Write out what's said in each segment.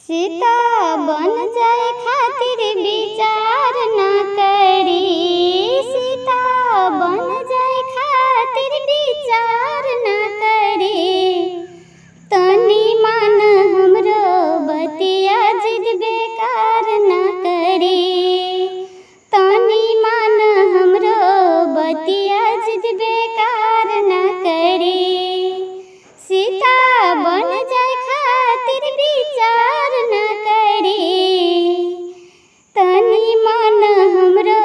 सीता बन जाए खातिर विचार ना करी। सीता बन जाए खातिर विचार ना करी। तनी मान हमरो बतिया जिद बेकार ना करी। तनी मान हमरो बतिया जिद बेकार ना करी। सीता बन जाए खातिर विचार ना करी। तनी मान हमरो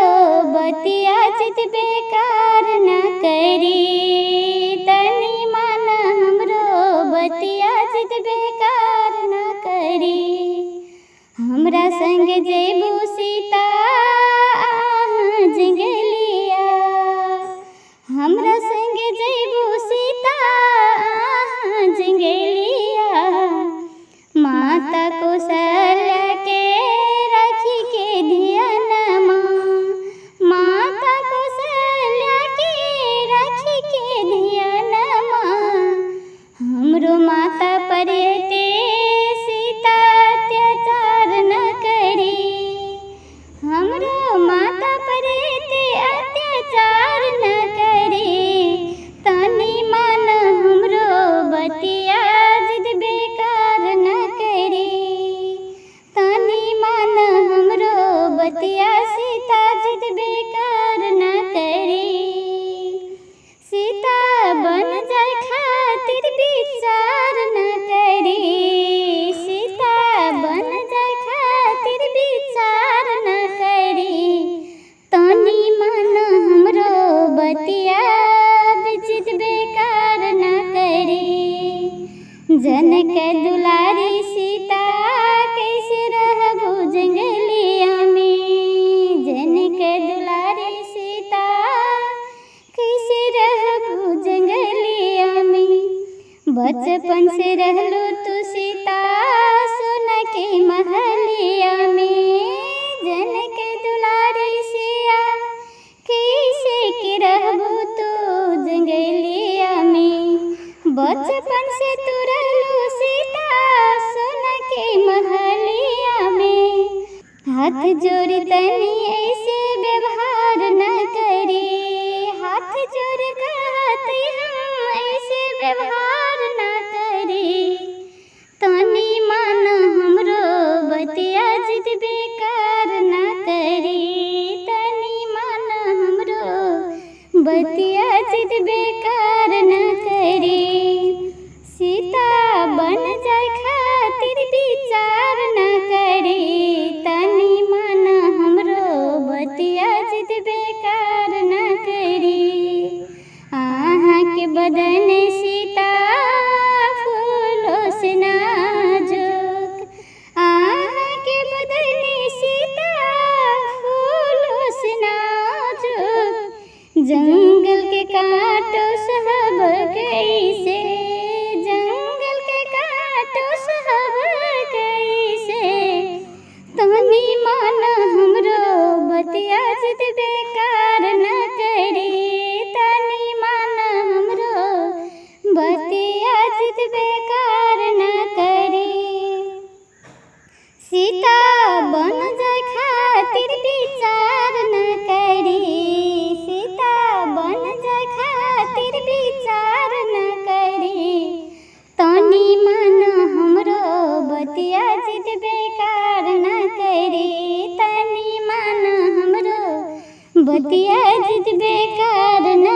बतिया जिद बेकार ना करी। तनी मान हमरो बतिया जिद बेकार ना करी। हमरा संग जेबू सीता जंगलिया। हमरा संग जेबू सीता जंगलिया। माता कौशल्या के राखी के ध्यानमा। माता कौशल्या के राखी के ध्यानमा। हमरो माता पर ते सीता अत्याचार न करी। हमरो माता पर ते अत्याचार न करी। तनी मान हमरो बतिया जिद बेकार न करी। तनी मान हमरो बतिया सीता जिद बेकार न करी। सीता बन जाए खातिर विचार न करी। सीता बन जाए खातिर विचार न करी। तनी मान हमरो बतिया जिद बेकार न करी। जनक दुलारी सीता कैसे रहबू जंगलिया में। जनक दुलारी सीता कैसे रहबू जंगलिया में। बचपन से रहलू तू सीता सोना के महलिया में। जनक दुलारी सिया कैसे के रहबू तू जंगलिया में। बचपन से तू रहलू सीता सोना के महलिया में। हाथ जोड़ी तनी ऐसे व्यवहार न करी। हाथ जोड़ कहत हम ऐसे व्यवहार न करी। तनी मान हमरो बतिया जिद बेकार न करी। तनी मान हमरो बतिया जिद बेकार न करी। सीता बन जाए खातिर विचार न करी। तनी मान हमरो बतिया जिद बेकार न करी। आहाँ के बदन सीता फूलों से नाजुक। आहाँ के बदन सीता फूलों से नाजुक। जंगल के कांटों सहब कैसे। जंगल के कांटों सहब कैसे। तनी मान हमरो बतिया जिद बेकार न करी। तनी मान हमरो बतिया जिद बेकार न करी। सीता बन जाए खातिर विचार न करी। सीता बन जाए खातिर विचार न करी। तनी मान हमरो बतिया जिद बेकार न करी। तनी मान हमरो बतिया जिद बेकार न